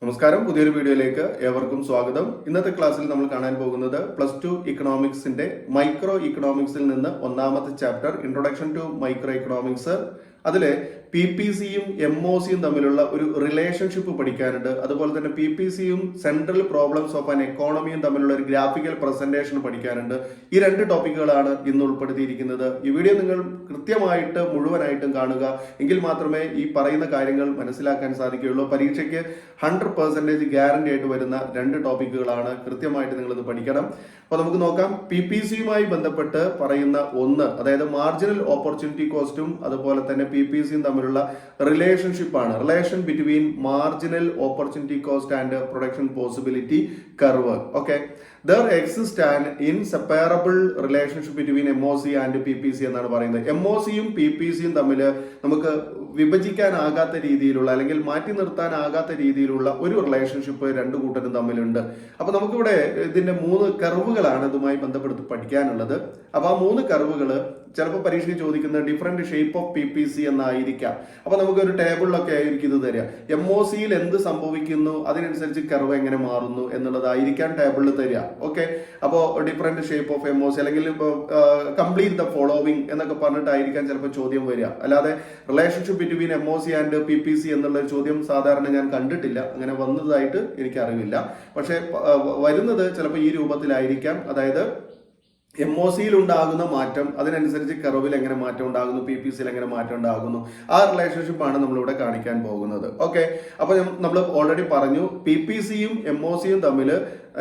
നമസ്കാരം, പുതിയൊരു വീഡിയോയിലേക്ക് ഏവർക്കും സ്വാഗതം. ഇന്നത്തെ ക്ലാസ്സിൽ നമ്മൾ കാണാൻ പോകുന്നത് +2 ഇക്കണോമിക്സിന്റെ മൈക്രോ ഇക്കണോമിക്സിൽ നിന്ന് ഒന്നാമത്തെ chapter introduction to micro economics. അതിലെ PPCയും MOCയും തമ്മിലുള്ള ഒരു റിലേഷൻഷിപ്പ് പഠിക്കാനുണ്ട്. അതുപോലെ തന്നെ PPCയും സെൻട്രൽ പ്രോബ്ലംസ് ഓഫ് ആൻ എക്കോണമിയും തമ്മിലുള്ള ഒരു ഗ്രാഫിക്കൽ പ്രസന്റേഷൻ പഠിക്കാനുണ്ട്. ഈ രണ്ട് ടോപ്പിക്കുകളാണ് ഇന്ന് ഉൾപ്പെടുത്തിയിരിക്കുന്നത്. ഈ വീഡിയോ നിങ്ങൾ കൃത്യമായിട്ട് മുഴുവനായിട്ടും കാണുക, എങ്കിൽ മാത്രമേ ഈ പറയുന്ന കാര്യങ്ങൾ മനസ്സിലാക്കാൻ സാധിക്കുകയുള്ളൂ. പരീക്ഷയ്ക്ക് 100% ഗ്യാരണ്ടി ആയിട്ട് വരുന്ന രണ്ട് ടോപ്പിക്കുകളാണ്. കൃത്യമായിട്ട് നിങ്ങൾ ഇത് പഠിക്കണം. അപ്പൊ നമുക്ക് നോക്കാം. PPCയുമായി ബന്ധപ്പെട്ട് പറയുന്ന ഒന്ന്, അതായത് മാർജിനൽ ഓപ്പർച്യൂണിറ്റി കോസ്റ്റും അതുപോലെ തന്നെ PPCയും തമ്മിലുള്ള റിലേഷൻഷിപ്പ് ആണ്. Relation between marginal opportunity cost and production possibility curve. Okay, there exists an inseparable relationship between MOC and PPC എന്നാണ് പറയുന്നത്. MOCയും PPCയും തമ്മിൽ നമുക്ക് വിഭജിക്കാനാകാത്ത രീതിയിലുള്ള അല്ലെങ്കിൽ മാറ്റി നിർത്താനാകാത്ത രീതിയിലുള്ള ഒരു റിലേഷൻഷിപ്പ് രണ്ടു കൂട്ടരും തമ്മിലുണ്ട്. അപ്പൊ നമുക്കിവിടെ ഇതിന്റെ 3 കർവുകളാണ് ഇതുമായി ബന്ധപ്പെടുത്തി പഠിക്കാനുള്ളത്. അപ്പൊ ആ 3 കർവുകള് ചിലപ്പോൾ പരീക്ഷയ്ക്ക് ചോദിക്കുന്ന ഡിഫറെന്റ് ഷേപ്പ് ഓഫ് PPC എന്നായിരിക്കാം. അപ്പൊ നമുക്ക് ഒരു ടേബിളിലൊക്കെ ആയിരിക്കും ഇത് തരിക. MOCയിൽ എന്ത് സംഭവിക്കുന്നു, അതിനനുസരിച്ച് കർവ് എങ്ങനെ മാറുന്നു എന്നുള്ളതായിരിക്കാം ടേബിളിൽ തരിക. ഓക്കെ, അപ്പോൾ ഡിഫറെന്റ് ഷേപ്പ് ഓഫ് MOC അല്ലെങ്കിൽ കംപ്ലീറ്റ് ദ ഫോളോവിങ് എന്നൊക്കെ പറഞ്ഞിട്ടായിരിക്കാം ചിലപ്പോൾ ചോദ്യം വരിക. അല്ലാതെ relationship between MOC and PPC എന്നുള്ള ചോദ്യം സാധാരണ ഞാൻ കണ്ടിട്ടില്ല. അങ്ങനെ വന്നതായിട്ട് എനിക്ക് അറിവില്ല. പക്ഷെ വരുന്നത് ചിലപ്പോൾ ഈ രൂപത്തിലായിരിക്കാം. അതായത് MOCയിൽ ഉണ്ടാകുന്ന മാറ്റം, അതിനനുസരിച്ച് കർവിൽ എങ്ങനെ മാറ്റം ഉണ്ടാകുന്നു, PPCയിൽ എങ്ങനെ മാറ്റം ഉണ്ടാകുന്നു, ആ റിലേഷൻഷിപ്പാണ് നമ്മളിവിടെ കാണിക്കാൻ പോകുന്നത്. ഓക്കെ, അപ്പൊ നമ്മൾ ഓൾറെഡി പറഞ്ഞു PPCയും MOCയും തമ്മിൽ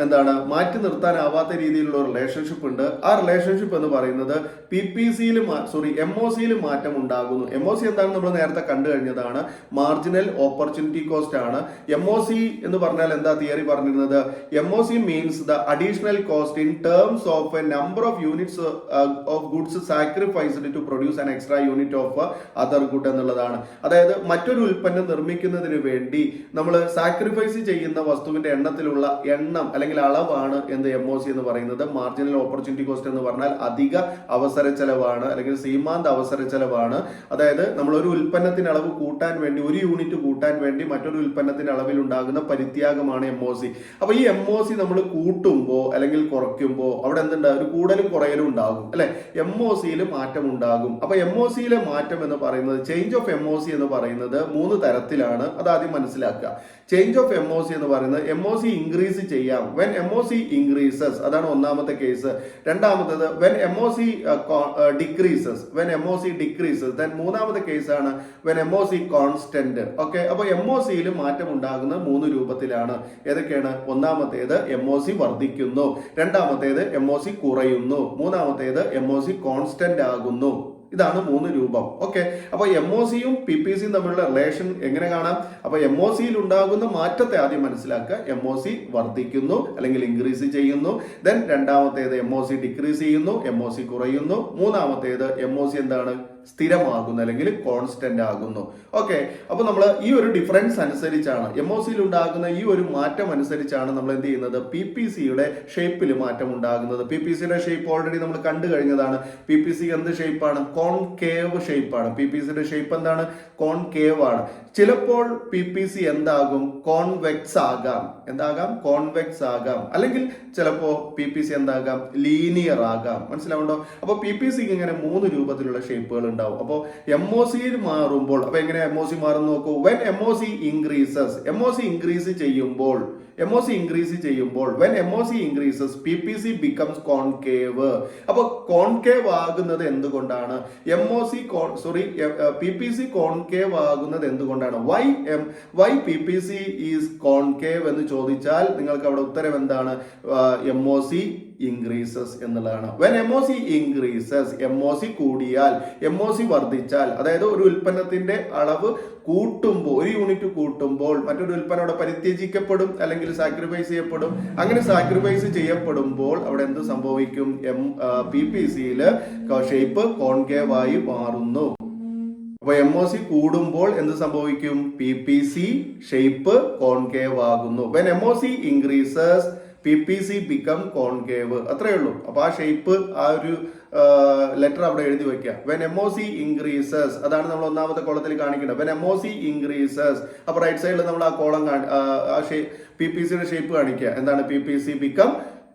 എന്താണ് മാറ്റി നിർത്താനാവാത്ത രീതിയിലുള്ള റിലേഷൻഷിപ്പ് ഉണ്ട്. ആ റിലേഷൻഷിപ്പ് എന്ന് പറയുന്നത് MOCയിൽ മാറ്റം ഉണ്ടാകുന്നു. MOC എന്താണെന്ന് നമ്മൾ നേരത്തെ കണ്ടു കഴിഞ്ഞതാണ്, മാർജിനൽ ഓപ്പർച്യൂണിറ്റി കോസ്റ്റ് ആണ്. MOC എന്ന് പറഞ്ഞാൽ എന്താ തിയറി പറഞ്ഞിരുന്നത്? MOC means the additional cost in terms of a number of units of goods sacrificed to produce an extra unit of other good എന്നുള്ളതാണ്. അതായത് മറ്റൊരു ഉൽപ്പന്നം നിർമ്മിക്കുന്നതിന് വേണ്ടി നമ്മൾ സാക്രിഫൈസ് ചെയ്യുന്ന വസ്തുവിന്റെ എണ്ണത്തിലുള്ള എണ്ണം അല്ലെങ്കിൽ അളവാണ് എന്ത് MOC എന്ന് പറയുന്നത്. മാർജിനൽ ഓപ്പർച്യൂണിറ്റി കോസ്റ്റ് എന്ന് പറഞ്ഞാൽ അധിക അവസര ചെലവാണ് അല്ലെങ്കിൽ സീമാന്ത അവസര ചെലവാണ്. അതായത് നമ്മൾ ഒരു ഉൽപ്പന്നത്തിന്റെ അളവ് കൂട്ടാൻ വേണ്ടി, ഒരു യൂണിറ്റ് കൂട്ടാൻ വേണ്ടി മറ്റൊരു ഉൽപ്പന്നത്തിന്റെ അളവിൽ ഉണ്ടാകുന്ന പരിത്യാഗമാണ് MOC. അപ്പൊ ഈ MOC നമ്മൾ കൂട്ടുമ്പോ അല്ലെങ്കിൽ കുറയ്ക്കുമ്പോ അവിടെ എന്തുണ്ടാകും? ഒരു കൂടലും കുറയലും ഉണ്ടാകും അല്ലെ? MOCയിൽ മാറ്റം ഉണ്ടാകും. അപ്പൊ MOCയിലെ മാറ്റം എന്ന് പറയുന്നത്, ചേഞ്ച് ഓഫ് MOC എന്ന് പറയുന്നത് 3 തരത്തിലാണ്. അത് ആദ്യം മനസ്സിലാക്കുക. ചേഞ്ച് ഓഫ് MOC എന്ന് പറയുന്നത് MOC ഇൻക്രീസ് ചെയ്യാം. when MOC increases, അതാണ് ഒന്നാമത്തെ കേസ്. രണ്ടാമത്തേത് when MOC decreases. when MOC decreases, then മൂന്നാമത്തെ കേസാണ് when MOC constant. ഓക്കെ, അപ്പൊ MOCയിൽ മാറ്റം ഉണ്ടാകുന്ന 3 രൂപത്തിലാണ്. ഏതൊക്കെയാണ്? ഒന്നാമത്തേത് MOC വർദ്ധിക്കുന്നു, രണ്ടാമത്തേത് MOC കുറയുന്നു, മൂന്നാമത്തേത് MOC കോൺസ്റ്റന്റ് ആകുന്നു. ഇതാണ് 3 രൂപം. ഓക്കെ, അപ്പൊ MOCയും PPCയും തമ്മിലുള്ള റിലേഷൻ എങ്ങനെ കാണാം? അപ്പൊ MOCയിൽ ഉണ്ടാകുന്ന മാറ്റത്തെ ആദ്യം മനസ്സിലാക്കുക. MOC വർദ്ധിക്കുന്നു അല്ലെങ്കിൽ ഇൻക്രീസ് ചെയ്യുന്നു. ദെൻ രണ്ടാമത്തേത് MOC ഡിക്രീസ് ചെയ്യുന്നു, MOC കുറയുന്നു. മൂന്നാമത്തേത് MOC എന്താണ്? സ്ഥിരമാകുന്നു അല്ലെങ്കിൽ കോൺസ്റ്റന്റ് ആകുന്നു. ഓക്കെ, അപ്പൊ നമ്മൾ ഈ ഒരു ഡിഫറൻസ് അനുസരിച്ചാണ്, MOCയിൽ ഉണ്ടാകുന്ന ഈ ഒരു മാറ്റം അനുസരിച്ചാണ് നമ്മൾ എന്ത് ചെയ്യുന്നത്? PPCയുടെ ഷേപ്പിൽ മാറ്റം ഉണ്ടാകുന്നത്. PPCയുടെ ഷേപ്പ് ഓൾറെഡി നമ്മൾ കണ്ടു കഴിഞ്ഞതാണ്. PPC എന്ത് ഷേപ്പാണ്? കോൺകേവ് ഷേപ്പാണ്. PPCയുടെ ഷേപ്പ് എന്താണ്? കോൺകേവ് ആണ്. ചിലപ്പോൾ PPC എന്താകും? കോൺവെക്സ് ആകാം. എന്താകാം? കോൺവെക്സ് ആകാം. അല്ലെങ്കിൽ ചിലപ്പോ PPC എന്താകാം? ലീനിയർ ആകാം. മനസ്സിലാവുണ്ടോ? അപ്പൊ PPCക്ക് ഇങ്ങനെ 3 രൂപത്തിലുള്ള ഷേപ്പുകൾ ഉണ്ടാവും. അപ്പൊ MOCയിൽ മാറുമ്പോൾ, അപ്പൊ എങ്ങനെ MOC മാറുന്നു നോക്കൂ. when MOC increases, MOC increase ചെയ്യുമ്പോൾ when MOC increases, PPC becomes concave. അപ്പൊ കോൺകേവ് ആകുന്നത് എന്തുകൊണ്ടാണ്? PPC കോൺകേവ് ആകുന്നത് എന്തുകൊണ്ടാണ്? why PPC is concave എന്ന് ചോദിച്ചാൽ നിങ്ങൾക്ക് അവിടെ ഉത്തരം എന്താണ്? MOC increases എന്നുള്ളതാണ്. when MOC increases, MOC കൂടിയാൽ, MOC വർദ്ധിച്ചാൽ, അതായത് ഒരു ഉൽപ്പന്നത്തിന്റെ അളവ് കൂട്ടുമ്പോൾ, ഒരു യൂണിറ്റ് കൂട്ടുമ്പോൾ മറ്റൊരു ഉൽപ്പന്നം അവിടെ പരിത്യജിക്കപ്പെടും അല്ലെങ്കിൽ സാക്രിഫൈസ് ചെയ്യപ്പെടും. അങ്ങനെ സാക്രിഫൈസ് ചെയ്യപ്പെടുമ്പോൾ അവിടെ എന്ത് സംഭവിക്കും? PPCയില് ഷേപ്പ് കോൺകേവ് ആയി മാറുന്നു. അപ്പൊ MOC കൂടുമ്പോൾ എന്ത് സംഭവിക്കും? PPC ഷേപ്പ് കോൺകേവ് ആകുന്നു. when MOC increases, PPC become concave. അത്രയേ ഉള്ളൂ. അപ്പൊ ആ ഷേപ്പ്, ആ ഒരു ലെറ്റർ അവിടെ എഴുതി വെക്കുക. വെൻ MOC ഇൻക്രീസസ്, അതാണ് നമ്മൾ ഒന്നാമത്തെ കോളത്തിൽ കാണിക്കേണ്ടത്. വെൻ MOC ഇൻക്രീസസ്, അപ്പൊ റൈറ്റ് സൈഡിൽ നമ്മൾ ആ കോളം PPCയുടെ ഷേപ്പ് കാണിക്കുക. എന്താണ്? PPC become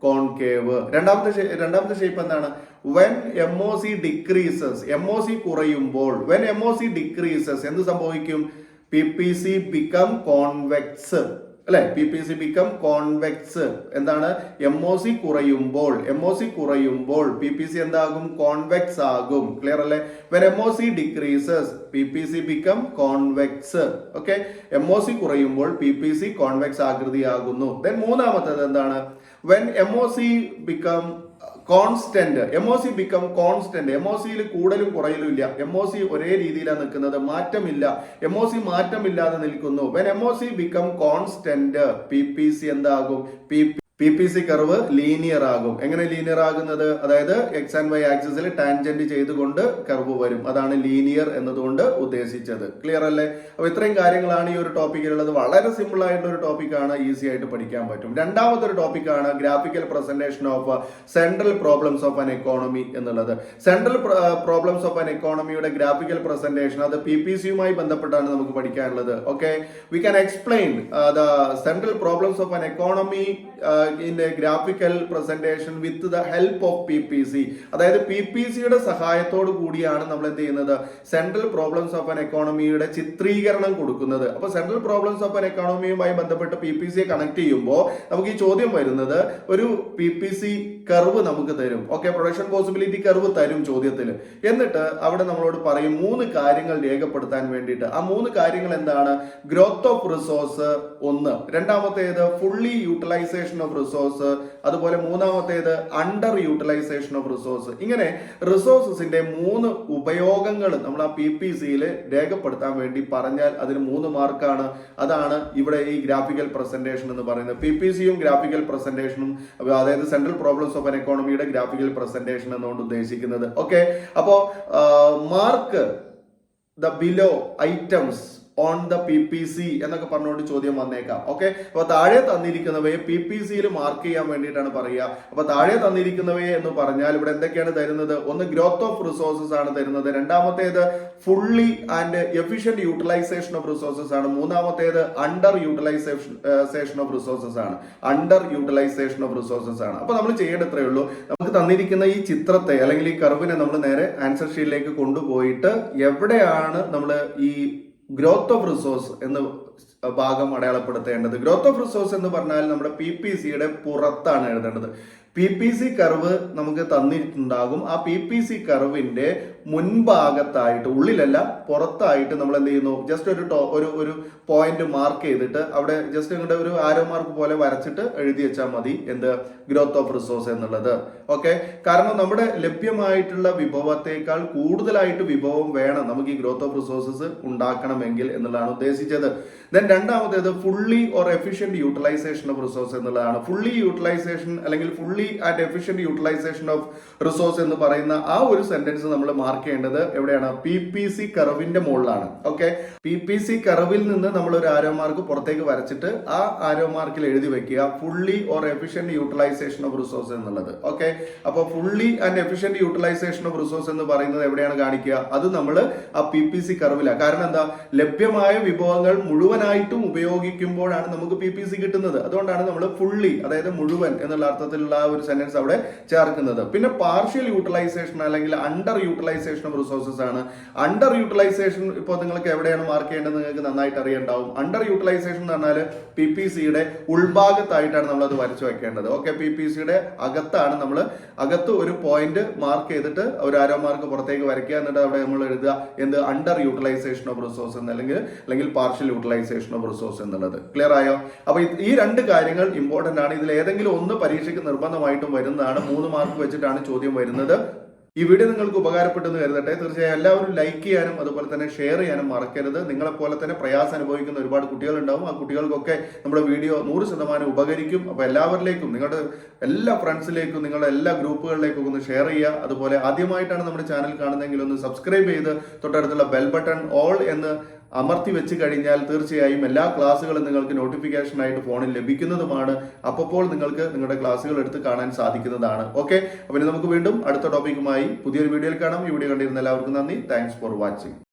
concave. രണ്ടാമത്തെ ഷേപ്പ് എന്താണ്? വെൻ MOC ഡിക്രീസസ്, MOC കുറയുമ്പോൾ. വെൻ MOC ഡിക്രീസസ് എന്ത് സംഭവിക്കും? PPC ബിക്കം കോൺവെക്സ് അല്ലെ? PPC become convex. എന്താണ്? MOC കുറയുമ്പോൾ PPC എന്താകും? കോൺവെക്സ് ആകും. ക്ലിയർ അല്ലേ? When MOC decreases PPC become convex. Okay, MOC കുറയുമ്പോൾ PPC കോൺവെക്സ് ആകൃതിയാകുന്നു. ദെൻ മൂന്നാമത്തേത് എന്താണ്? When MOC become constant, MOC become constant. MOCയിൽ കൂടലും കുറയലും ഇല്ല. MOC ഒരേ രീതിയിലാണ് നിൽക്കുന്നത്, മാറ്റമില്ല. MOC മാറ്റമില്ലാതെ നിൽക്കുന്നു. When MOC become constant PPC എന്താകും? PPC കർവ് ലീനിയർ ആകും. എങ്ങനെ ലീനിയർ ആകുന്നത്? അതായത് എക്സ് ആൻഡ് വൈ ആക്സിസിൽ ടാൻജന്റ് ചെയ്തുകൊണ്ട് കർവ് വരും. അതാണ് ലീനിയർ എന്നതുകൊണ്ട് ഉദ്ദേശിച്ചത്. ക്ലിയർ അല്ലേ? അപ്പൊ ഇത്രയും കാര്യങ്ങളാണ് ഈ ഒരു ടോപ്പിക്കിലുള്ളത്. വളരെ സിമ്പിൾ ആയിട്ടുള്ള ഒരു ടോപ്പിക്കാണ്, ഈസി ആയിട്ട് പഠിക്കാൻ പറ്റും. രണ്ടാമത്തെ ഒരു ടോപ്പിക്കാണ് graphical presentation of central problems of an economy എന്നുള്ളത്. സെൻട്രൽ പ്രോബ്ലംസ് ഓഫ് ആൻ എക്കോണമിയുടെ ഗ്രാഫിക്കൽ പ്രസന്റേഷൻ അത് PPCയുമായി ബന്ധപ്പെട്ടാണ് നമുക്ക് പഠിക്കാനുള്ളത്. Okay, we can explain the central problems of an economy in a graphical presentation with the help of PPC. അതായത് PPCയുടെ സഹായത്തോടു കൂടിയാണ് നമ്മൾ എന്ത് ചെയ്യുന്നത്? സെൻട്രൽ പ്രോബ്ലംസ് ഓഫ് ആൻ എക്കോണമിയുടെ ചിത്രീകരണം കൊടുക്കുന്നത്. അപ്പൊ സെൻട്രൽ പ്രോബ്ലംസ് ഓഫ് ആൻ എക്കോണമിയുമായി ബന്ധപ്പെട്ട് PPCയെ കണക്ട് ചെയ്യുമ്പോൾ നമുക്ക് ഈ ചോദ്യം വരുന്നത്, ഒരു PPC കർവ് നമുക്ക് തരും. ഓക്കെ, പ്രൊഡക്ഷൻ പോസിബിലിറ്റി കർവ് തരും ചോദ്യത്തിൽ. എന്നിട്ട് അവിടെ നമ്മളോട് പറയും 3 കാര്യങ്ങൾ രേഖപ്പെടുത്താൻ വേണ്ടിയിട്ട്. ആ 3 കാര്യങ്ങൾ എന്താണ്? ഗ്രോത്ത് ഓഫ് റിസോഴ്സ് 1, രണ്ടാമത്തേത് ഫുള്ളി യൂട്ടിലൈസേഷൻ ഓഫ് റിസോഴ്സ്, അതുപോലെ മൂന്നാമത്തേത് അണ്ടർ യൂട്ടിലൈസേഷൻ ഓഫ് റിസോഴ്സ്. ഇങ്ങനെ റിസോഴ്സസിന്റെ 3 ഉപയോഗങ്ങൾ നമ്മൾ ആ PPCയിൽ രേഖപ്പെടുത്താൻ വേണ്ടി പറഞ്ഞാൽ അതിന് 3 മാർക്കാണ്. അതാണ് ഇവിടെ ഈ ഗ്രാഫിക്കൽ പ്രസന്റേഷൻ എന്ന് പറയുന്നത്. PPCയും ഗ്രാഫിക്കൽ പ്രസന്റേഷനും, അതായത് സെൻട്രൽ പ്രോബ്ലംസ് ഓഫ് ആൻ എക്കോണമിയുടെ ഗ്രാഫിക്കൽ പ്രസന്റേഷൻ എന്നുകൊണ്ട് ഉദ്ദേശിക്കുന്നത്. ഓക്കെ, അപ്പോ mark the below items on the PPC എന്നൊക്കെ പറഞ്ഞുകൊണ്ട് ചോദ്യം വന്നേക്കാം. ഓക്കെ, അപ്പൊ താഴെ തന്നിരിക്കുന്നവയെ PPCയിൽ മാർക്ക് ചെയ്യാൻ വേണ്ടിയിട്ടാണ് പറയുക. അപ്പൊ താഴെ തന്നിരിക്കുന്നവയെ എന്ന് പറഞ്ഞാൽ ഇവിടെ എന്തൊക്കെയാണ് തരുന്നത്? ഒന്ന് ഗ്രോത്ത് ഓഫ് റിസോഴ്സസ് ആണ് തരുന്നത്. രണ്ടാമത്തേത് fully and efficient utilization of resources ആണ്. മൂന്നാമത്തേത് അണ്ടർ യൂട്ടിലൈസേഷൻ ഓഫ് റിസോഴ്സസ് ആണ്. അപ്പൊ നമ്മൾ ചെയ്യേണ്ട ഇത്രയേ ഉള്ളൂ. നമുക്ക് തന്നിരിക്കുന്ന ഈ ചിത്രത്തെ അല്ലെങ്കിൽ ഈ കർവിനെ നമ്മൾ നേരെ ആൻസർ ഷീറ്റിലേക്ക് കൊണ്ടുപോയിട്ട് എവിടെയാണ് നമ്മൾ ഈ ഗ്രോത്ത് ഓഫ് റിസോഴ്സ് എന്ന ഭാഗം അടയാളപ്പെടുത്തേണ്ടത്? ഗ്രോത്ത് ഓഫ് റിസോഴ്സ് എന്ന് പറഞ്ഞാൽ നമ്മുടെ PPCയുടെ പുറത്താണ് എഴുതേണ്ടത്. PPC കർവ് നമുക്ക് തന്നിട്ടുണ്ടാകും. ആ PPC കർവിന്റെ മുൻഭാഗത്തായിട്ട്, ഉള്ളിലല്ല പുറത്തായിട്ട് നമ്മൾ എന്ത് ചെയ്യുന്നു? ജസ്റ്റ് ഒരു പോയിന്റ് മാർക്ക് ചെയ്തിട്ട് അവിടെ ജസ്റ്റ് ഇങ്ങോട്ട് ഒരു ആരോ മാർക്ക് പോലെ വരച്ചിട്ട് എഴുതി വെച്ചാൽ മതി. എന്ത്? ഗ്രോത്ത് ഓഫ് റിസോഴ്സ് എന്നുള്ളത്. ഓക്കെ, കാരണം നമ്മുടെ ലഭ്യമായിട്ടുള്ള വിഭവത്തെക്കാൾ കൂടുതലായിട്ട് വിഭവം വേണം നമുക്ക് ഈ ഗ്രോത്ത് ഓഫ് റിസോഴ്സസ് ഉണ്ടാക്കണമെങ്കിൽ എന്നുള്ളതാണ് ഉദ്ദേശിച്ചത്. ദെൻ രണ്ടാമത്തേത് fully or efficient utilization of resource എന്നുള്ളതാണ്. ഫുള്ളി യൂട്ടിലൈസേഷൻ അല്ലെങ്കിൽ fully and efficient utilization of resource എന്ന് പറയുന്ന ആ ഒരു സെന്റൻസ് നമ്മൾ മാർക്ക് ചെയ്യേണ്ടത് എവിടെയാണ്? PPC കർവിന്റെ മുകളിലാണ്. ഓക്കെ, PPC കർവിൽ നിന്ന് നമ്മൾ ഒരു ആരോ മാർക്ക് പുറത്തേക്ക് വരച്ചിട്ട് ആ ആരോ മാർക്കിൽ എഴുതി വെക്കുക fully or efficient utilization of resource എന്നുള്ളത്. ഓക്കെ, അപ്പൊ fully and efficient utilization of resource എന്ന് പറയുന്നത് എവിടെയാണ് കാണിക്കുക? അത് നമ്മൾ ആ PPC കർവിലാണ്. കാരണം എന്താ? ലഭ്യമായ വിഭവങ്ങൾ മുഴുവനായിട്ടും ഉപയോഗിക്കുമ്പോഴാണ് നമുക്ക് PPC കിട്ടുന്നത്. അതുകൊണ്ടാണ് നമ്മൾ ഫുള്ളി, അതായത് മുഴുവൻ എന്നുള്ള അർത്ഥത്തിലുള്ള ഒരു സെന്റൻസ് അവിടെ ചേർക്കുന്നത്. പിന്നെ പാർഷ്യൽ യൂട്ടിലൈസേഷൻ അല്ലെങ്കിൽ അണ്ടർ യൂട്ടിലൈസേഷൻ ഓഫ് റിസോഴ്സസ് ആണ്. അണ്ടർ യൂട്ടിലൈസേഷൻ ഇപ്പോൾ നിങ്ങൾക്ക് എവിടെയാണ് മാർക്ക് ചെയ്യേണ്ടത് നിങ്ങൾക്ക് നന്നായിട്ട് അറിയണ്ടാവും. അണ്ടർ യൂട്ടിലൈസേഷൻ എന്ന് പറഞ്ഞാൽ PPCയുടെ ഉൾഭാഗത്തായിട്ടാണ് നമ്മൾ അത് വരച്ചു വെക്കേണ്ടത്. ഓക്കെ, PPCയുടെ അകത്താണ് നമ്മൾ അകത്ത് ഒരു പോയിന്റ് മാർക്ക് ചെയ്തിട്ട് ഒരു ആരോ മാർക്ക് പുറത്തേക്ക് വരയ്ക്കുക. എന്നിട്ട് അവിടെ നമ്മൾ എഴുതുക എന്ത്? അണ്ടർ യൂട്ടിലൈസേഷൻ ഓഫ് റിസോഴ്സ് അല്ലെങ്കിൽ പാർഷ്യൽ യൂട്ടിലൈസേഷൻ ഓഫ് റിസോഴ്സ് എന്നുള്ളത്. ക്ലിയർ ആയോ? അപ്പൊ ഈ 2 കാര്യങ്ങൾ ഇമ്പോർട്ടന്റ് ആണ്. ഇതിൽ ഏതെങ്കിലും ഒന്ന് പരീക്ഷയ്ക്ക് നിർബന്ധമായിട്ടും വരുന്നതാണ്. 3 മാർക്ക് വെച്ചിട്ടാണ് ചോദ്യം വരുന്നത്. ഈ വീഡിയോ നിങ്ങൾക്ക് ഉപകാരപ്പെട്ടെന്ന് കരുതട്ടെ. തീർച്ചയായും എല്ലാവരും ലൈക്ക് ചെയ്യാനും അതുപോലെ തന്നെ ഷെയർ ചെയ്യാനും മറക്കരുത്. നിങ്ങളെപ്പോലെ തന്നെ പ്രയാസം അനുഭവിക്കുന്ന ഒരുപാട് കുട്ടികളുണ്ടാവും. ആ കുട്ടികൾക്കൊക്കെ നമ്മുടെ വീഡിയോ 100% ഉപകരിക്കും. അപ്പൊ എല്ലാവരിലേക്കും, നിങ്ങളുടെ എല്ലാ ഫ്രണ്ട്സിലേക്കും, നിങ്ങളുടെ എല്ലാ ഗ്രൂപ്പുകളിലേക്കും ഒന്ന് ഷെയർ ചെയ്യുക. അതുപോലെ ആദ്യമായിട്ടാണ് നമ്മുടെ ചാനൽ കാണുന്നതെങ്കിൽ ഒന്ന് സബ്സ്ക്രൈബ് ചെയ്ത് തൊട്ടടുത്തുള്ള ബെൽ ബട്ടൺ ഓൾ എന്ന് അമർത്തി വെച്ച് കഴിഞ്ഞാൽ തീർച്ചയായും എല്ലാ ക്ലാസ്സുകളും നിങ്ങൾക്ക് നോട്ടിഫിക്കേഷനായിട്ട് ഫോണിൽ ലഭിക്കുന്നതുമാണ്. അപ്പോൾ നിങ്ങൾക്ക് നിങ്ങളുടെ ക്ലാസ്സുകൾ എടുത്ത് കാണാൻ സാധിക്കുന്നതാണ്. ഓക്കെ, അപ്പോൾ നമുക്ക് വീണ്ടും അടുത്ത ടോപ്പിക്കുമായി പുതിയൊരു വീഡിയോയിൽ കാണാം. ഈ വീഡിയോ കണ്ടിരുന്ന എല്ലാവർക്കും നന്ദി. Thanks for watching.